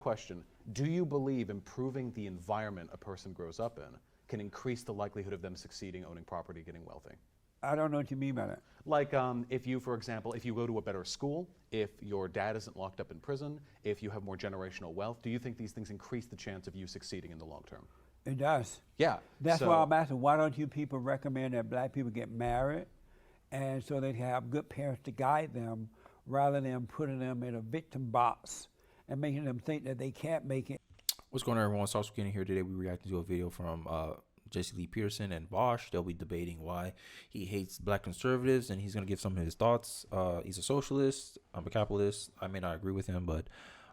Question, do you believe improving the environment a person grows up in can increase the likelihood of them succeeding, owning property, getting wealthy? I don't know what you mean by that. Like if you, for example, if you go to a better school, if your dad isn't locked up in prison, if you have more generational wealth, do you think these things increase the chance of you succeeding in the long term? It does. Yeah. That's why I'm asking, why don't you people recommend that black people get married and so they can have good parents to guide them rather than putting them in a victim box and making them think that they can't make it? What's going on, everyone? Sauce Getting here today. We reacting to a video from Lee Peterson and Vaush. They'll be debating why he hates black conservatives, and he's going to give some of his thoughts. He's a socialist. I'm a capitalist. I may not agree with him, but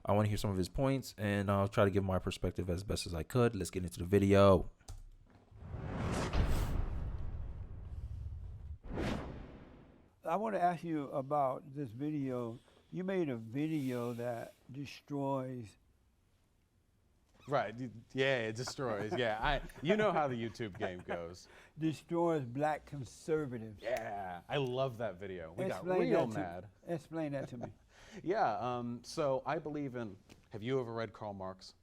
I want to hear some of his points, and I'll try to give my perspective as best as I could. Let's get into the video. I want to ask you about this video. You made a video that destroys. Right. Yeah, it destroys. Yeah. You know how the YouTube game goes. Destroys black conservatives. Yeah. I love that video. We got Explain real that to- mad. Explain that to me. Yeah. So I believe in, have you ever read Karl Marx?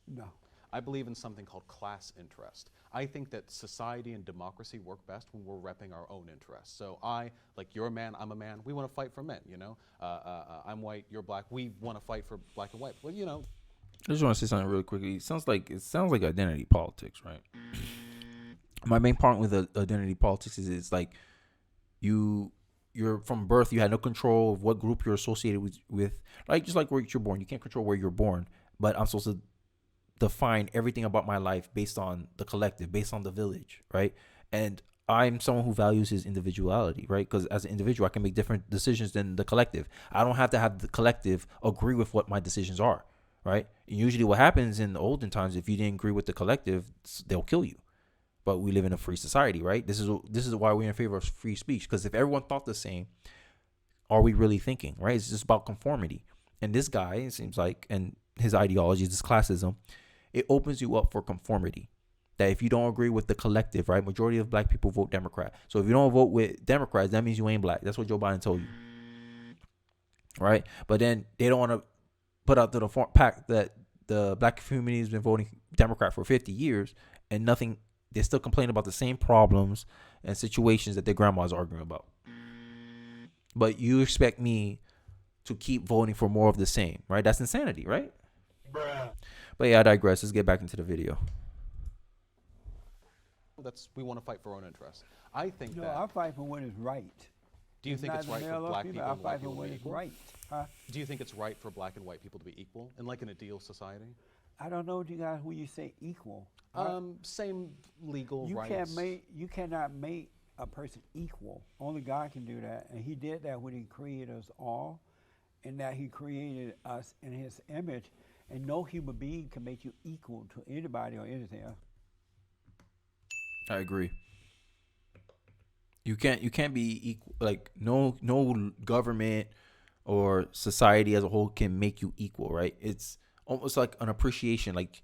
No. I believe in something called class interest. I think that society and democracy work best when we're repping our own interests. So you're a man, I'm a man. We want to fight for men, you know? I'm white, you're black. We want to fight for black and white. Well, you know. I just want to say something really quickly. It sounds like identity politics, right? My main point with identity politics is it's like you're from birth, you had no control of what group you're associated with. Like just like where you're born, you can't control where you're born, but I'm supposed to define everything about my life based on the collective, based on the village, right? And I'm someone who values his individuality, right? Because as an individual, I can make different decisions than the collective. I don't have to have the collective agree with what my decisions are, right? And usually what happens in the olden times, if you didn't agree with the collective, they'll kill you. But we live in a free society, right? This is why we're in favor of free speech. Because if everyone thought the same, are we really thinking, right? It's just about conformity. And this guy, it seems like, and his ideology, this classism, it opens you up for conformity. That if you don't agree with the collective, right? Majority of black people vote Democrat. So if you don't vote with Democrats, that means you ain't black. That's what Joe Biden told you, right? But then they don't want to put out to the pack that the black community has been voting Democrat for 50 years and nothing. They still complain about the same problems and situations that their grandmas are arguing about. But you expect me to keep voting for more of the same, right? That's insanity, right? Bruh. But yeah, I digress. Let's get back into the video. We want to fight for our own interests. I think No, that. I fight for what is right. Do you think it's right for black people I and white fight for people to what be is equal? right. Huh? Do you think it's right for black and white people to be equal in like an ideal society? I don't know what you guys when you say equal. Same legal You rights. you cannot make a person equal. Only God can do that, and He did that when He created us all, and that He created us in His image. And no human being can make you equal to anybody or anything else. I agree. You can't be equal. Like no government or society as a whole can make you equal, right? It's almost like an appreciation. Like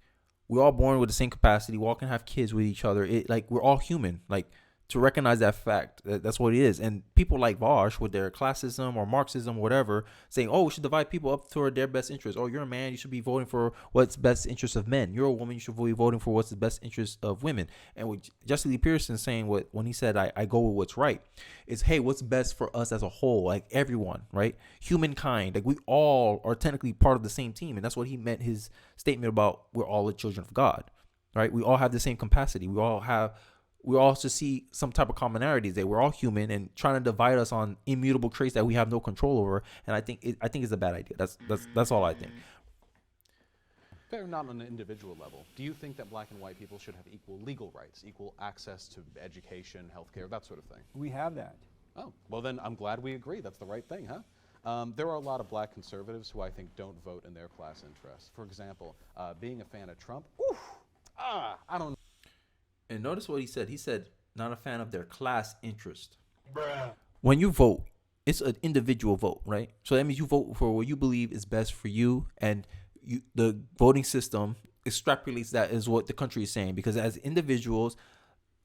we're all born with the same capacity. We all can have kids with each other. We're all human. Like to recognize that fact, that's what it is. And people like Vaush with their classism or Marxism, or whatever, saying, "Oh, we should divide people up toward their best interest." Oh, you're a man, you should be voting for what's best interest of men. You're a woman, you should be voting for what's the best interest of women. And with Lee Peterson saying when he said, "I go with what's right," is hey, what's best for us as a whole, like everyone, right? Humankind, like we all are technically part of the same team, and that's what he meant his statement about we're all the children of God, right? We all have the same capacity. We also see some type of commonalities that we're all human, and trying to divide us on immutable traits that we have no control over. And I think it's a bad idea. That's all I think. Fair, not on an individual level. Do you think that black and white people should have equal legal rights, equal access to education, healthcare, that sort of thing? We have that. Oh, well then I'm glad we agree. That's the right thing, huh? There are a lot of black conservatives who I think don't vote in their class interests. For example, being a fan of Trump, I don't know. And notice what he said. He said, not a fan of their class interest. Bruh. When you vote, it's an individual vote, right? So that means you vote for what you believe is best for you, and the voting system extrapolates that is what the country is saying. Because as individuals,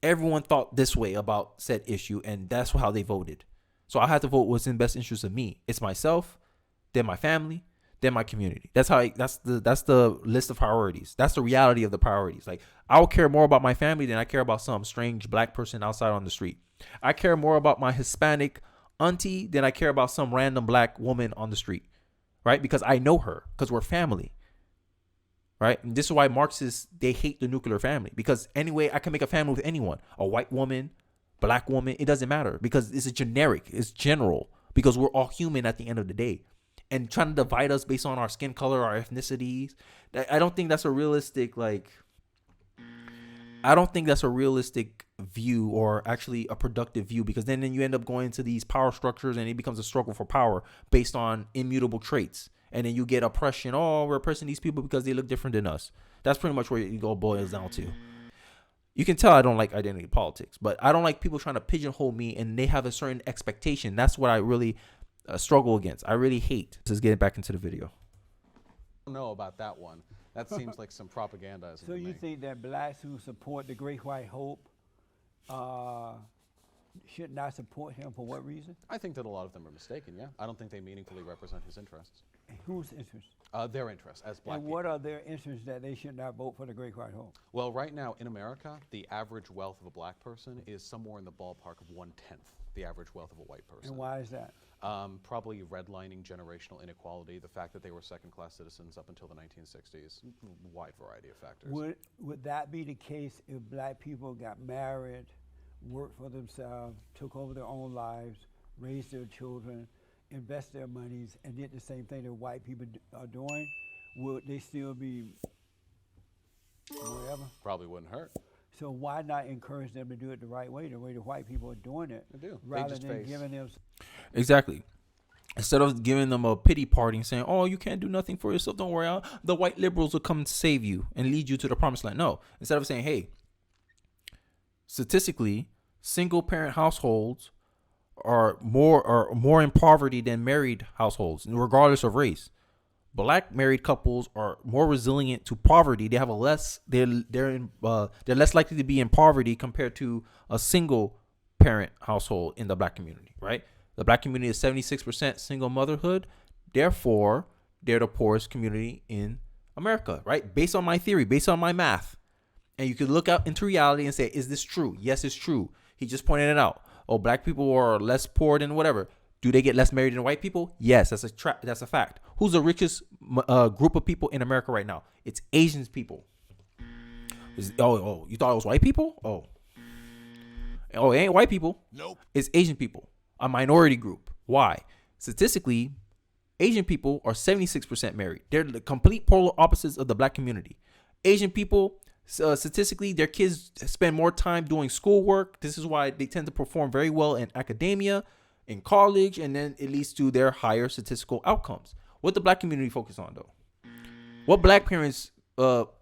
everyone thought this way about said issue, and that's how they voted. So I have to vote what's in best interest of me. It's myself, then my family, than my community. That's the list of priorities. That's the reality of the priorities. Like, I will care more about my family than I care about some strange black person outside on the street. I care more about my Hispanic auntie than I care about some random black woman on the street, right? Because I know her, because we're family, right? And this is why Marxists, they hate the nuclear family, because anyway, I can make a family with anyone, a white woman, black woman, it doesn't matter, because it's a generic, it's general, because we're all human at the end of the day. And trying to divide us based on our skin color, our ethnicities, I don't think that's a realistic, I don't think that's a realistic view, or actually a productive view, because then you end up going into these power structures and it becomes a struggle for power based on immutable traits. And then you get oppression. Oh, we're oppressing these people because they look different than us. That's pretty much where it all boils down to. You can tell I don't like identity politics, but I don't like people trying to pigeonhole me and they have a certain expectation. That's what I really struggle against. I really hate. Let's get back into the video. I don't know about that one. That seems like some propaganda. So you think that blacks who support the Great White Hope should not support him for what reason? I think that a lot of them are mistaken, yeah. I don't think they meaningfully represent his interests. Whose interests? Their interests as black And people. what are their interests that they should not vote for the Great White Hope? Well, right now in America, the average wealth of a black person is somewhere in the ballpark of 1/10 the average wealth of a white person. And why is that? Probably redlining generational inequality, the fact that they were second-class citizens up until the 1960s, wide variety of factors. Would that be the case if black people got married, worked for themselves, took over their own lives, raised their children, invest their monies, and did the same thing that white people are doing? Would they still be whatever? Probably wouldn't hurt. So why not encourage them to do it the way the white people are doing it? They do. Rather than giving them. Exactly. Instead of giving them a pity party and saying, oh, you can't do nothing for yourself, don't worry, the white liberals will come and save you and lead you to the promised land. No. Instead of saying, hey, statistically, single parent households are more in poverty than married households, regardless of race. Black married couples are more resilient to poverty. They have they're less likely to be in poverty compared to a single parent household in the black community, right? The black community is 76% single motherhood. Therefore, they're the poorest community in America, right? Based on my theory, based on my math. And you could look out into reality and say, is this true? Yes, it's true. He just pointed it out. Oh, black people are less poor than whatever. Do they get less married than white people? Yes, that's a fact. Who's the richest group of people in America right now? It's Asian people. You thought it was white people? Oh, it ain't white people. Nope. It's Asian people, a minority group. Why? Statistically, Asian people are 76% married. They're the complete polar opposites of the black community. Asian people, statistically, their kids spend more time doing schoolwork. This is why they tend to perform very well in academia, in college, and then it leads to their higher statistical outcomes. What the black community focus on, though? What black parents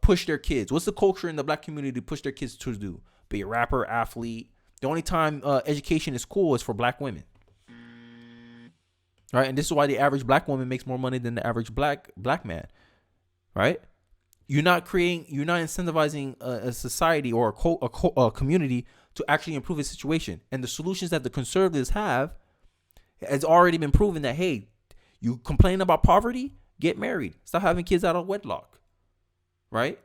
push their kids? What's the culture in the black community to push their kids to do? Be a rapper, athlete. The only time education is cool is for black women. Right? And this is why the average black woman makes more money than the average black man. Right? You're not incentivizing a society or a community to actually improve its situation. And the solutions that the conservatives have has already been proven that, hey, you complain about poverty, get married. Stop having kids out of wedlock. Right?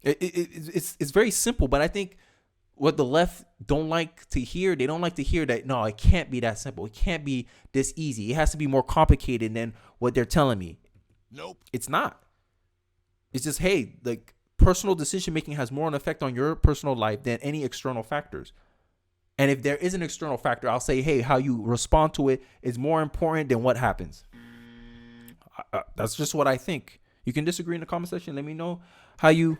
It's very simple, but I think what the left don't like to hear, they don't like to hear that, no, it can't be that simple. It can't be this easy. It has to be more complicated than what they're telling me. Nope. It's not. It's just, hey, like, personal decision making has more an effect on your personal life than any external factors. And if there is an external factor, I'll say, hey, how you respond to it is more important than what happens. That's just what I think. You can disagree in the comment section. Let me know how you.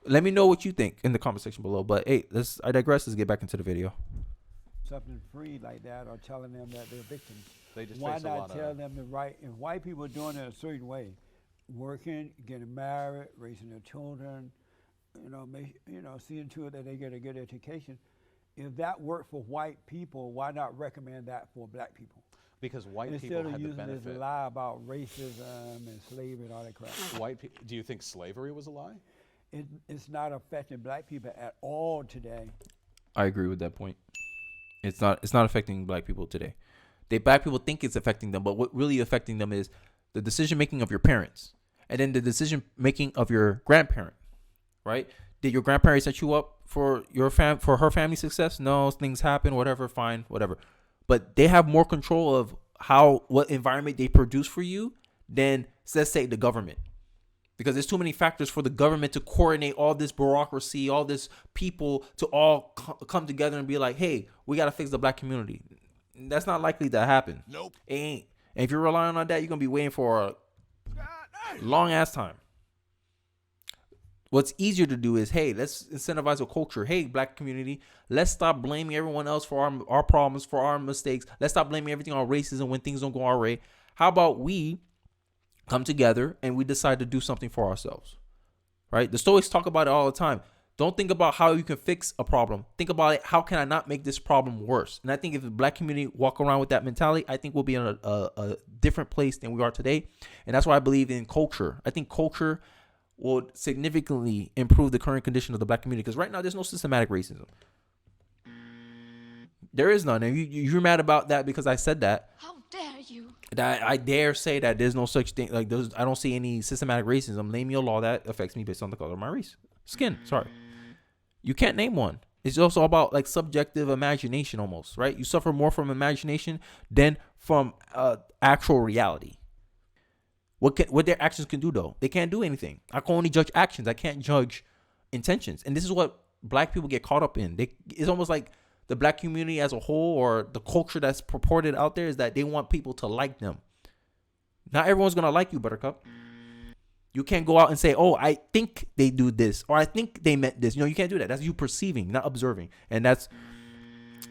Let me know what you think in the comment section below. But hey, I digress. Let's get back into the video. Something free like that, or telling them that they're victims. They just Why face a not lot tell of. them the right? If white people are doing it a certain way, working, getting married, raising their children, seeing to it that they get a good education. If that worked for white people, why not recommend that for black people? Because white Instead people of had the using this benefit. lie about racism and slavery and all that crap. Do you think slavery was a lie? It's not affecting black people at all today. I agree with that point. It's not affecting black people today. Black people think it's affecting them, but what really affecting them is the decision making of your parents, and then the decision making of your grandparent, right? Did your grandparents set you up for for her family success? No, things happen, whatever, fine, whatever. But they have more control of what environment they produce for you than, let's say, the government. Because there's too many factors for the government to coordinate all this bureaucracy, all this people to all come together and be like, hey, we got to fix the Black community. That's not likely to happen. Nope. It ain't. And if you're relying on that, you're going to be waiting for a long ass time. What's easier to do is, hey, let's incentivize a culture. Hey, Black community, let's stop blaming everyone else for our problems, for our mistakes. Let's stop blaming everything on racism when things don't go our way. How about we come together and we decide to do something for ourselves, right? The Stoics talk about it all the time. Don't think about how you can fix a problem. Think about it. How can I not make this problem worse? And I think if the Black community walk around with that mentality, I think we'll be in a different place than we are today. And that's why I believe in culture. I think culture will significantly improve the current condition of the Black community. Because right now, there's no systematic racism. There is none. And you're mad about that because I said that. How dare you? That I dare say that there's no such thing. Like, I don't see any systematic racism. Name me a law that affects me based on the color of my skin. Sorry. You can't name one. It's also about like subjective imagination almost, right? You suffer more from imagination than from actual reality. What their actions can do, though? They can't do anything. I can only judge actions. I can't judge intentions. And this is what Black people get caught up in. It's almost like the Black community as a whole, or the culture that's purported out there, is that they want people to like them. Not everyone's going to like you, Buttercup. You can't go out and say, oh, I think they do this, or I think they meant this. You can't do that. That's you perceiving, not observing. And I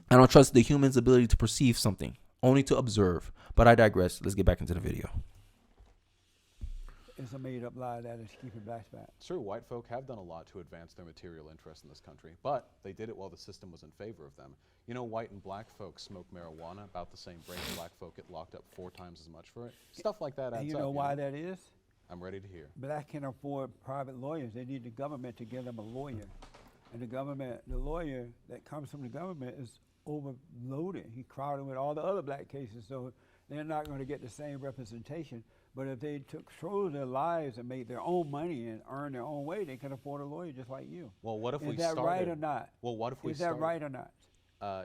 don't trust the human's ability to perceive something, only to observe. But I digress. Let's get back into the video. It's a made-up lie that is keeping Blacks back. It's true, white folk have done a lot to advance their material interests in this country, but they did it while the system was in favor of them. White and Black folks smoke marijuana about the same rate. Black folk get locked up 4 times as much for it. Stuff like that adds up. And you know why that is? I'm ready to hear. Black can afford private lawyers. They need the government to give them a lawyer. And the lawyer that comes from the government is overloaded. He crowded with all the other Black cases, so they're not going to get the same representation. But if they took control of their lives and made their own money and earn their own way, they can afford a lawyer just like you. Well, what if is we that started? Right or not? Well, what if we Is started? that right or not?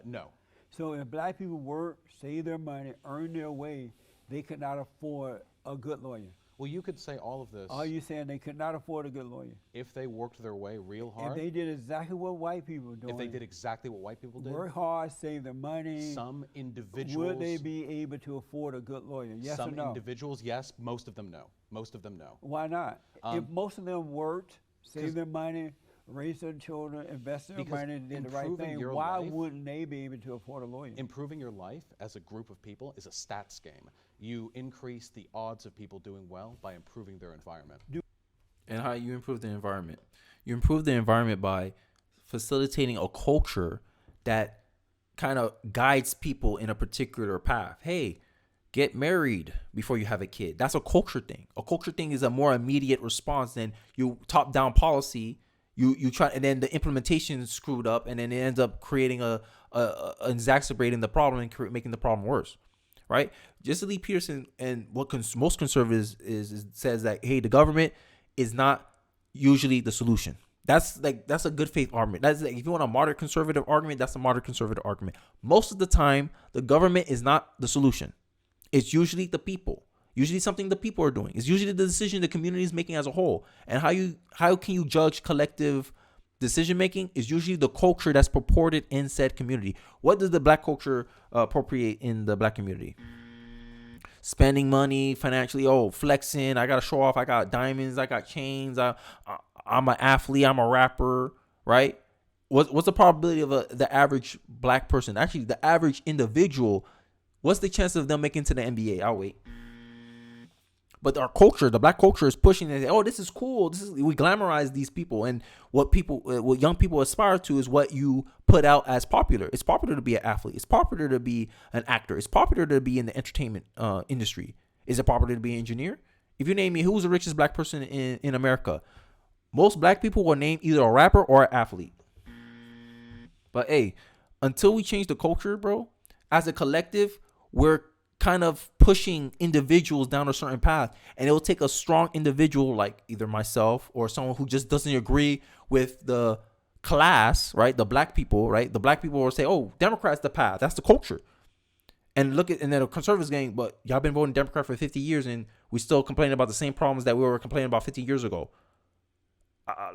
No. So if Black people work, save their money, earn their way, they could not afford a good lawyer. Well, you could say all of this. Are you saying they could not afford a good lawyer? If they worked their way real hard. If they did exactly what white people are doing. If they did exactly what white people did. Work hard, save their money. Some individuals. Would they be able to afford a good lawyer? Yes or no? Some individuals, yes. Most of them, no. Most of them, no. Why not? If most of them worked, saved their money, raised their children, invested their money, and did the right thing, why wouldn't they be able to afford a lawyer? Improving your life as a group of people is a stats game. You increase the odds of people doing well by improving their environment. And how you improve the environment? You improve the environment by facilitating a culture that kind of guides people in a particular path. Hey, get married before you have a kid. That's a culture thing. A culture thing is a more immediate response than you top-down policy. You try, and then the implementation is screwed up, and then it ends up creating exacerbating the problem and making the problem worse. Right? Just Lee Peterson and what most conservatives says that, hey, the government is not usually the solution. That's a good faith argument. That's like, if you want a moderate conservative argument, that's a moderate conservative argument. Most of the time, the government is not the solution. It's usually the people. Usually something the people are doing. It's usually the decision the community is making as a whole. And how can you judge collective decision making is usually the culture that's purported in said community. What does the Black culture appropriate in the Black community? Spending money financially, flexing. I gotta show off. I got diamonds. I got chains. I'm an athlete. I'm a rapper. Right? What's the probability of the average Black person? Actually, the average individual. What's the chance of them making to the NBA? I'll wait. But our culture, the Black culture, is pushing and saying, this is cool. We glamorize these people, and what young people aspire to is what you put out as popular. It's popular to be an athlete. It's popular to be an actor. It's popular to be in the entertainment industry. Is it popular to be an engineer? If you name me, who's the richest Black person in America? Most Black people will name either a rapper or an athlete. But hey, until we change the culture, bro, as a collective, we're kind of pushing individuals down a certain path, and it will take a strong individual like either myself or someone who just doesn't agree with the class, right? The black people, right? The black people will say, "Oh, Democrats the path. That's the culture." And then the conservatives gang, but y'all been voting Democrat for 50 years and we still complaining about the same problems that we were complaining about 50 years ago.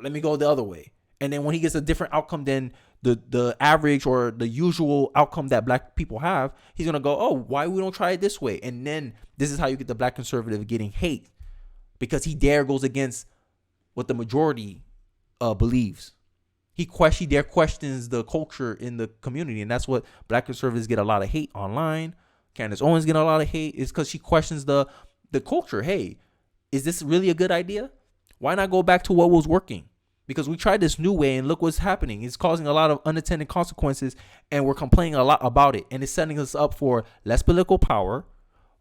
Let me go the other way. And then when he gets a different outcome than the average or the usual outcome that black people have, he's going to go, oh, why we don't try it this way? And then this is how you get the black conservative getting hate, because he dare goes against what the majority believes. He dare questions the culture in the community. And that's what black conservatives get a lot of hate online. Candace Owens get a lot of hate is because she questions the culture. Hey, is this really a good idea? Why not go back to what was working? Because we tried this new way and look what's happening. It's causing a lot of unintended consequences and we're complaining a lot about it. And it's setting us up for less political power,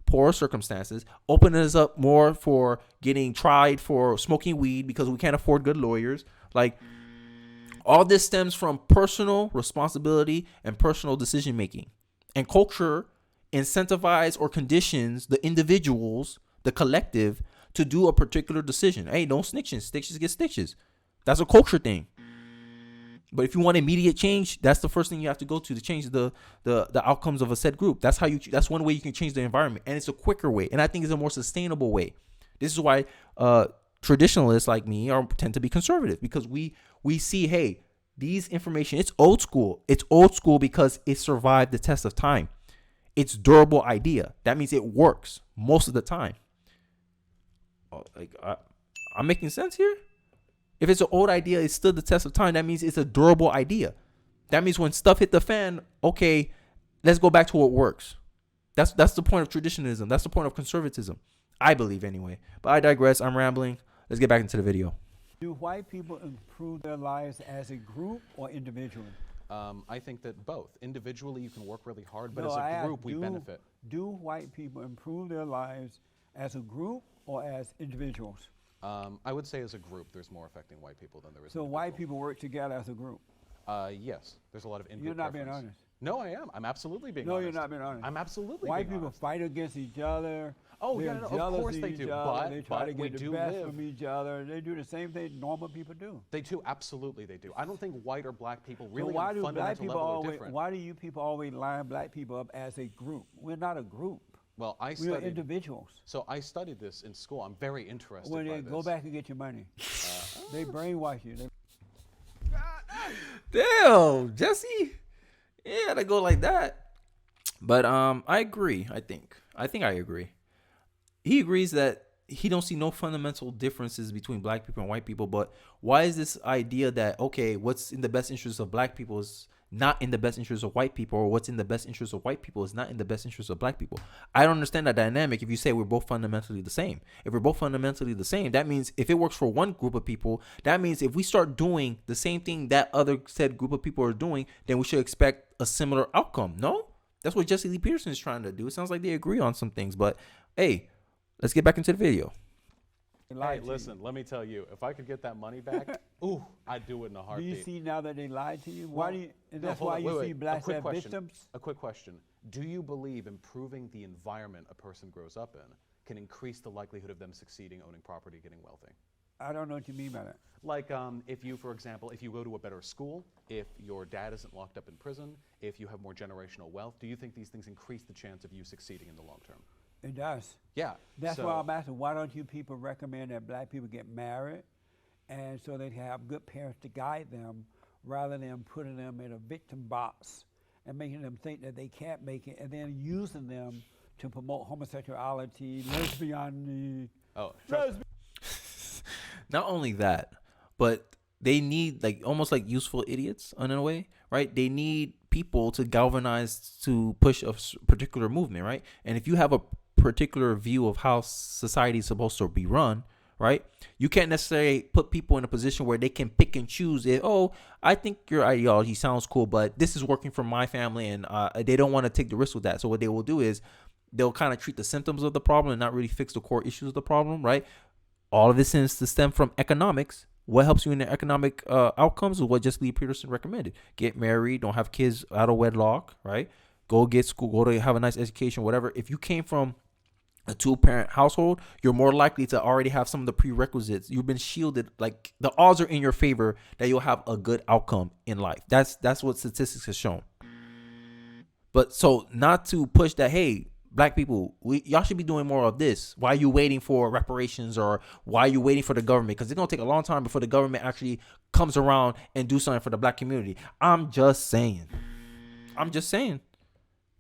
poorer circumstances, opening us up more for getting tried for smoking weed because we can't afford good lawyers. Like, all this stems from personal responsibility and personal decision making. And culture incentivizes or conditions the individuals, the collective, to do a particular decision. Hey, don't snitches. Stitches get stitches. That's a culture thing. But if you want immediate change, that's the first thing you have to go to change the outcomes of a said group. That's one way you can change the environment. And it's a quicker way. And I think it's a more sustainable way. This is why traditionalists like me tend to be conservative, because we see, hey, these information, it's old school. It's old school because it survived the test of time. It's durable idea. That means it works most of the time. I'm making sense here? If it's an old idea, it stood the test of time. That means it's a durable idea. That means when stuff hit the fan, okay, let's go back to what works. That's the point of traditionalism. That's the point of conservatism. I believe anyway. But I digress. I'm rambling. Let's get back into the video. Do white people improve their lives as a group or individually? I think that both. Individually, you can work really hard, but as a group, we benefit. Do white people improve their lives as a group or as individuals? I would say as a group, there's more affecting white people than there is. So white people work together as a group? Yes. There's a lot of input. You're not preference. being honest. No, I am. I'm absolutely being honest. No, you're not being honest. I'm absolutely White being people honest. fight against each other. Oh, They're yeah, no, of jealous course they each do. other. They try to we get the do best live. from each other. They do the same thing normal people do. They do, absolutely they do. I don't think white or black people really So why on a do black fundamental people level are always? different. Why do you people always line black people up as a group? We're not a group. Well, I We are studied. individuals. So I studied this in school. I'm very interested When by they this. go back and get your money, they brainwash you. Damn, Jesse. Yeah, to go like that. But I agree. I think I agree. He agrees that he don't see no fundamental differences between black people and white people. But why is this idea that, okay, what's in the best interest of black people is not in the best interest of white people, or what's in the best interest of white people is not in the best interest of black people? I don't understand that dynamic. If you say we're both fundamentally the same, if we're both fundamentally the same, that means if it works for one group of people, that means if we start doing the same thing that other said group of people are doing, then we should expect a similar outcome. No, that's what Jesse Lee Peterson is trying to do. It sounds like they agree on some things, but hey, let's get back into the video. Hey, listen, let me tell you, if I could get that money back, ooh, I'd do it in a Do heartbeat. you see now that they lied to you? Well, Why do you? And no, that's hold why on, you wait, see wait. blacks quick as question. victims. A quick question. Do you believe improving the environment a person grows up in can increase the likelihood of them succeeding, owning property, getting wealthy? I don't know what you mean by that. Like if you, for example, if you go to a better school, if your dad isn't locked up in prison, if you have more generational wealth, do you think these things increase the chance of you succeeding in the long term? It does. Yeah. That's so, why I'm asking, why don't you people recommend that black people get married and so they have good parents to guide them rather than putting them in a victim box and making them think that they can't make it and then using them to promote homosexuality, lesbianism. Oh, trust me. Not only that, but they need almost like useful idiots in a way, right? They need people to galvanize to push a particular movement, right? And if you have a particular view of how society is supposed to be run, right? You can't necessarily put people in a position where they can pick and choose it. Oh, I think your ideology sounds cool, but this is working for my family, and they don't want to take the risk with that. So what they will do is they'll kind of treat the symptoms of the problem and not really fix the core issues of the problem, right? All of this seems to stem from economics. What helps you in the economic outcomes is what Jesse Lee Peterson recommended. Get married, don't have kids out of wedlock, right? go get school, go to have a nice education, whatever. If you came from a 2-parent household, you're more likely to already have some of the prerequisites. You've been shielded. Like, the odds are in your favor that you'll have a good outcome in life. That's what statistics has shown. But so not to push that, hey, black people, y'all should be doing more of this. Why are you waiting for reparations, or why are you waiting for the government? Because it's going to take a long time before the government actually comes around and do something for the black community. I'm just saying.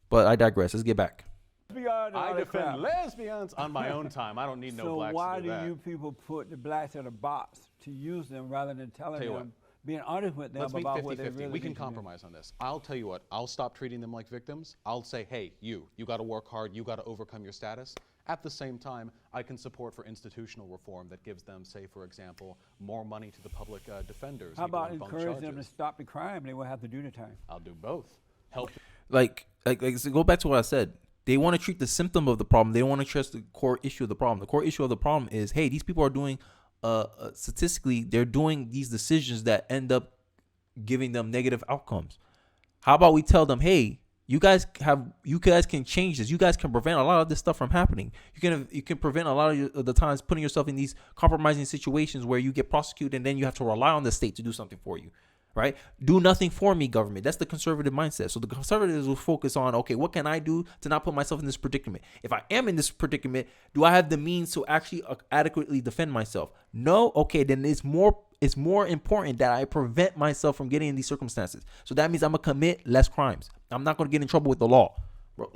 But I digress. Let's get back. I defend lesbians on my own time. I don't need no blacks So why to do do that. you people put the blacks in a box to use them rather than telling Tell you them, being honest with them Let's meet about what they 50-50. really We can need to do? compromise on this. I'll tell you what, I'll stop treating them like victims. I'll say, hey, you got to work hard. You got to overcome your status. At the same time, I can support for institutional reform that gives them, say, for example, more money to the public defenders. How people about on bunk encourage them to charges. stop the crime? They will have to do the time. I'll do both. Help. Like so go back to what I said. They want to treat the symptom of the problem. They don't want to address the core issue of the problem. The core issue of the problem is, hey, these people are doing, statistically, they're doing these decisions that end up giving them negative outcomes. How about we tell them, hey, you guys can change this. You guys can prevent a lot of this stuff from happening. You can prevent a lot of the times putting yourself in these compromising situations where you get prosecuted and then you have to rely on the state to do something for you. Right? Do nothing for me, government. That's the conservative mindset. So the conservatives will focus on, okay, what can I do to not put myself in this predicament? If I am in this predicament, do I have the means to actually adequately defend myself? No? Okay, then it's more important that I prevent myself from getting in these circumstances. So that means I'm going to commit less crimes. I'm not going to get in trouble with the law. Bro,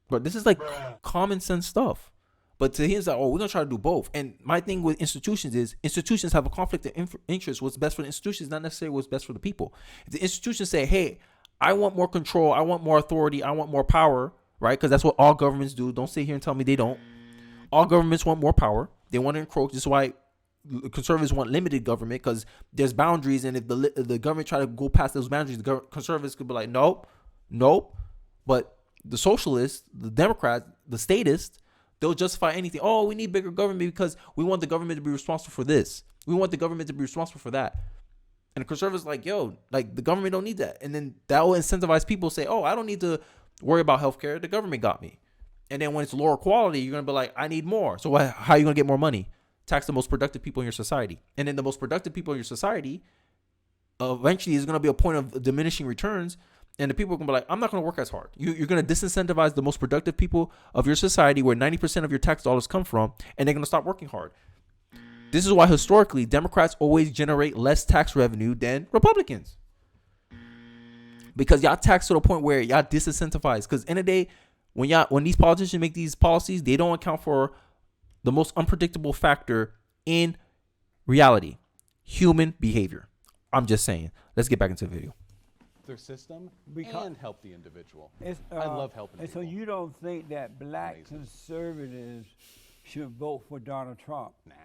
but this is like common sense stuff. But to him, it's like, oh, we're going to try to do both. And my thing with institutions is institutions have a conflict of interest. What's best for the institutions is not necessarily what's best for the people. If the institutions say, hey, I want more control, I want more authority, I want more power, right? Because that's what all governments do. Don't sit here and tell me they don't. All governments want more power. They want to encroach. This is why conservatives want limited government, because there's boundaries. And if the government try to go past those boundaries, the conservatives could be like, nope. But the socialists, the Democrats, the statists, they'll justify anything. Oh, we need bigger government because we want the government to be responsible for this. We want the government to be responsible for that. And the conservatives like, yo, like the government don't need that. And then that will incentivize people to say, oh, I don't need to worry about healthcare. The government got me. And then when it's lower quality, you're going to be like, I need more. So how are you going to get more money? Tax the most productive people in your society. And then the most productive people in your society, eventually is going to be a point of diminishing returns. And the people are going to be like, I'm not going to work as hard. You're going to disincentivize the most productive people of your society where 90% of your tax dollars come from, and they're going to stop working hard. This is why historically Democrats always generate less tax revenue than Republicans. Because y'all tax to the point where y'all disincentivize. Because in the day, when these politicians make these policies, they don't account for the most unpredictable factor in reality, human behavior. I'm just saying. Let's get back into the video. Their system Because- and help the individual. It's, I love helping And so people. you don't think that black Amazing. conservatives should vote for Donald Trump? Nah.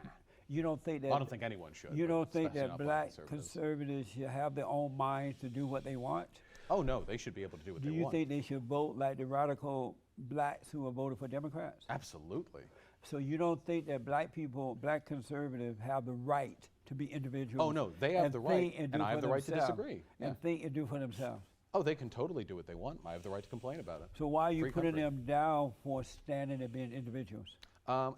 You don't think that? I don't think anyone should. You but don't think especially that not black conservatives. conservatives should have their own minds to do what they want? Oh no, they should be able to do what Do they you want. think they should vote like the radical blacks who are voting for Democrats? Absolutely. So you don't think that black people, black conservatives, have the right to be individuals? Oh no, they have and the right, think and and do I have for the right to themselves, disagree. Yeah. And think and do for themselves. Oh, they can totally do what they want. I have the right to complain about it. So why are you Free putting country. them down for standing and being individuals?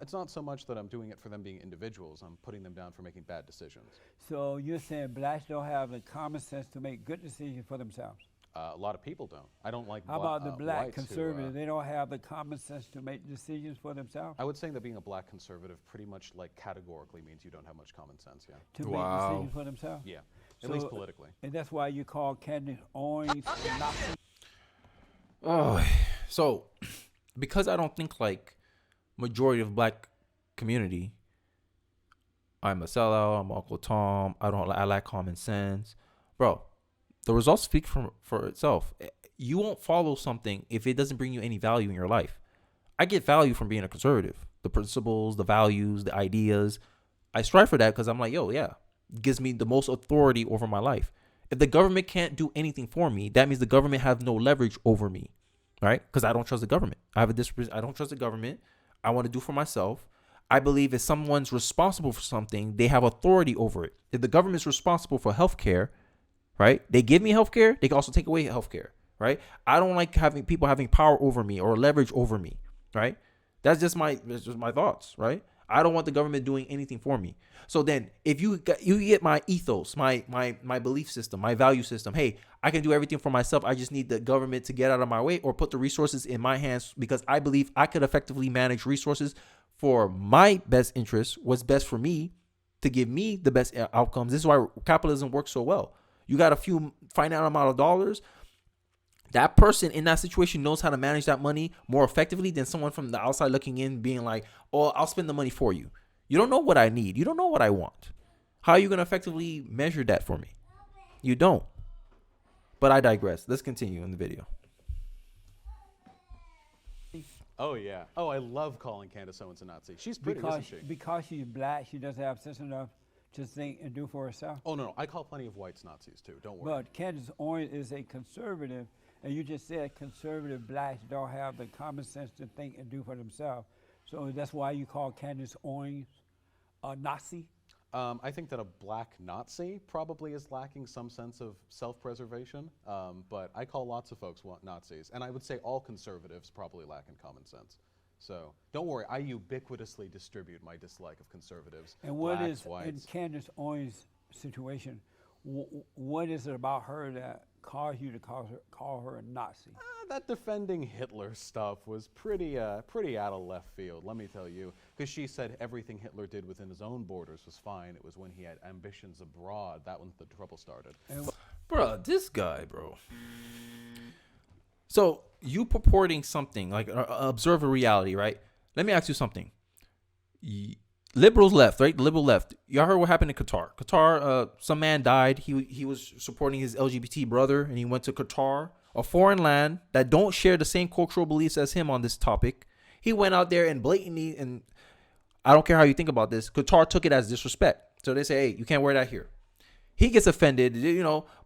It's not so much that I'm doing it for them being individuals. I'm putting them down for making bad decisions. So you're saying blacks don't have the common sense to make good decisions for themselves? A lot of people don't. I don't like How about the black whites who, conservatives? They don't have the common sense to make decisions for themselves? I would say that being a black conservative pretty much like categorically means you don't have much common sense, yeah. To Wow. make decisions for themselves? Yeah, at least So- politically. And that's why you call Candace Owens Nazi? Oh, so because I don't think like majority of black community, I'm a sellout. I'm Uncle Tom. I lack common sense, bro. The results speak for itself. You won't follow something if it doesn't bring you any value in your life. I get value from being a conservative. The principles, the values, the ideas. I strive for that because I'm like, yo, yeah, it gives me the most authority over my life. If the government can't do anything for me, that means the government has no leverage over me, right? Because I don't trust the government. I don't trust the government. I want to do for myself. I believe if someone's responsible for something, they have authority over it. If the government's responsible for healthcare, right? They give me healthcare. They can also take away healthcare, right? I don't like having people having power over me or leverage over me, right? That's just my thoughts, right? I don't want the government doing anything for me. So then, if you get my ethos, my belief system, my value system, hey, I can do everything for myself. I just need the government to get out of my way or put the resources in my hands because I believe I could effectively manage resources for my best interest, what's best for me, to give me the best outcomes. This is why capitalism works so well. You got a few finite amount of dollars. That person in that situation knows how to manage that money more effectively than someone from the outside looking in being like, oh, I'll spend the money for you. You don't know what I need. You don't know what I want. How are you going to effectively measure that for me? You don't. But I digress. Let's continue in the video. Oh, yeah. Oh, I love calling Candace Owens a Nazi. She's pretty, isn't she? Because she's black, she doesn't have sense enough to think and do for herself. Oh, no. I call plenty of whites Nazis, too. Don't worry. But Candace Owens is a conservative, and you just said conservative blacks don't have the common sense to think and do for themselves. So that's why you call Candace Owens a Nazi? I think that a black Nazi probably is lacking some sense of self-preservation, but I call lots of folks Nazis, and I would say all conservatives probably lack in common sense. So don't worry, I ubiquitously distribute my dislike of conservatives, And what blacks, is, in whites. Candace Owens' situation, what is it about her that caused you to call her a Nazi? That defending Hitler stuff was pretty out of left field, let me tell you, because she said everything Hitler did within his own borders was fine. It was when he had ambitions abroad that when the trouble started. And Bro, this guy, bro. So you purporting something like observe a reality, right? Let me ask you something. Liberals left, right? The liberal left. Y'all heard what happened in Qatar? Qatar, some man died. He was supporting his LGBT brother, and he went to Qatar, a foreign land that don't share the same cultural beliefs as him on this topic. He went out there and blatantly, and I don't care how you think about this, Qatar took it as disrespect. So they say, hey, you can't wear that here. He gets offended,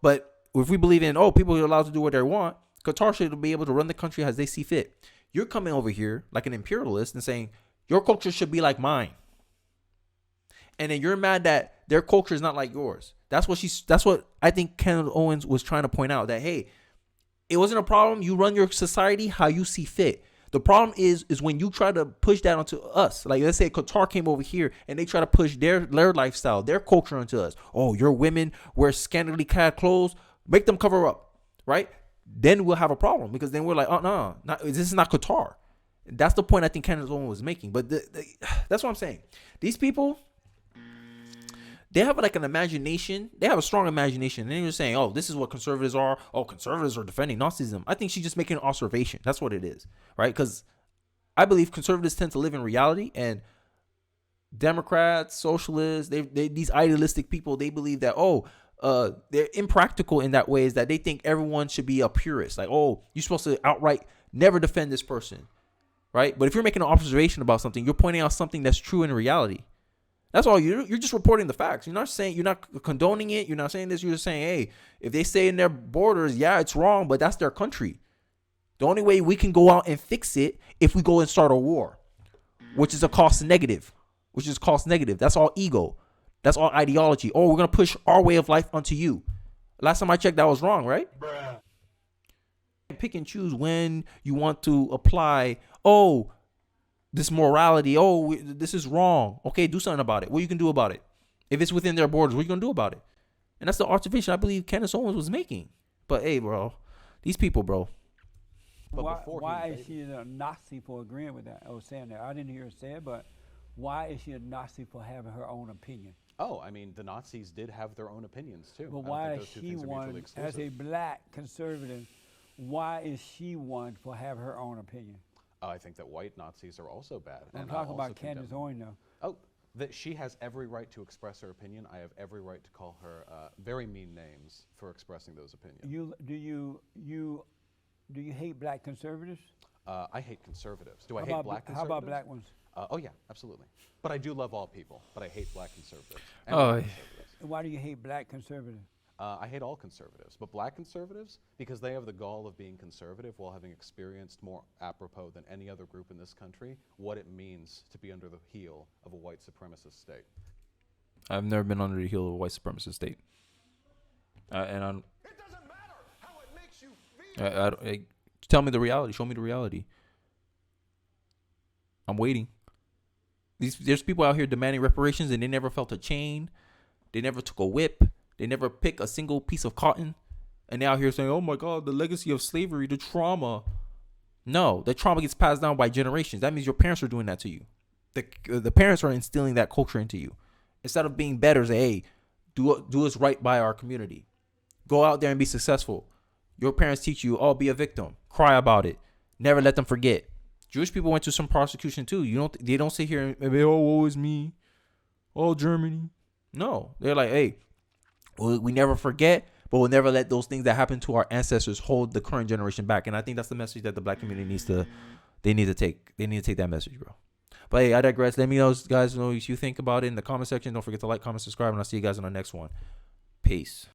but if we believe in, people are allowed to do what they want, Qatar should be able to run the country as they see fit. You're coming over here like an imperialist and saying, your culture should be like mine. And then you're mad that their culture is not like yours. That's what I think Candace Owens was trying to point out, that, hey, it wasn't a problem. You run your society how you see fit. The problem is when you try to push that onto us. Like, let's say Qatar came over here and they try to push their lifestyle, their culture onto us. Oh, your women wear scantily clad clothes. Make them cover up, right? Then we'll have a problem, because then we're like, oh, no, this is not Qatar. That's the point I think Candace Owens was making. But that's what I'm saying. These people, they have like an imagination. They have a strong imagination. And then you're saying, oh, this is what conservatives are. Oh, conservatives are defending Nazism. I think she's just making an observation. That's what it is, right? Because I believe conservatives tend to live in reality, and Democrats, socialists, these idealistic people, they believe that, they're impractical in that way, is that they think everyone should be a purist. Like, oh, you're supposed to outright never defend this person, right? But if you're making an observation about something, you're pointing out something that's true in reality. That's all. You're just reporting the facts. You're not condoning it. You're not saying this. You're just saying, hey, if they stay in their borders, yeah, it's wrong, but that's their country. The only way we can go out and fix it if we go and start a war, which is cost negative. That's all ego. That's all ideology. Oh, we're going to push our way of life onto you. Last time I checked, that was wrong, right? Bruh. Pick and choose when you want to apply, this morality, this is wrong. Okay, do something about it. What you can do about it? If it's within their borders, what you going to do about it? And that's the observation I believe Candace Owens was making. But, hey, bro, these people, bro. But why is she a Nazi for agreeing with that? I was saying that. I didn't hear her say it, but why is she a Nazi for having her own opinion? Oh, I mean, the Nazis did have their own opinions, too. But why is she one, as a black conservative, why is she one for having her own opinion? I think that white Nazis are also bad. I'm talking about Candace Owens now. Oh, that she has every right to express her opinion. I have every right to call her very mean names for expressing those opinions. Do you hate black conservatives? I hate conservatives. Do I hate black conservatives? How about black ones? Oh, yeah, absolutely. But I do love all people, but I hate black conservatives. Why do you hate black conservatives? I hate all conservatives, but black conservatives, because they have the gall of being conservative while having experienced more apropos than any other group in this country what it means to be under the heel of a white supremacist state. I've never been under the heel of a white supremacist state. And I'm, It doesn't matter how it makes you feel. tell me the reality. Show me the reality. I'm waiting. There's people out here demanding reparations, and they never felt a chain. They never took a whip. They never picked a single piece of cotton. And they're out here saying, "Oh my God, the legacy of slavery, the trauma." No, the trauma gets passed down by generations. That means your parents are doing that to you. The parents are instilling that culture into you. Instead of being better, say, "Hey, do us right by our community. Go out there and be successful." Your parents teach you, "Oh, be a victim. Cry about it. Never let them forget." Jewish people went through some persecution too. They don't sit here and be, "Oh, woe is me. Oh, Germany." No, they're like, "Hey, we never forget, but we'll never let those things that happened to our ancestors hold the current generation back." And I think that's the message that the black community needs to take. They need to take that message, bro. But hey, I digress. Let me know, guys, know what you think about it in the comment section. Don't forget to like, comment, subscribe, and I'll see you guys on the next one. Peace.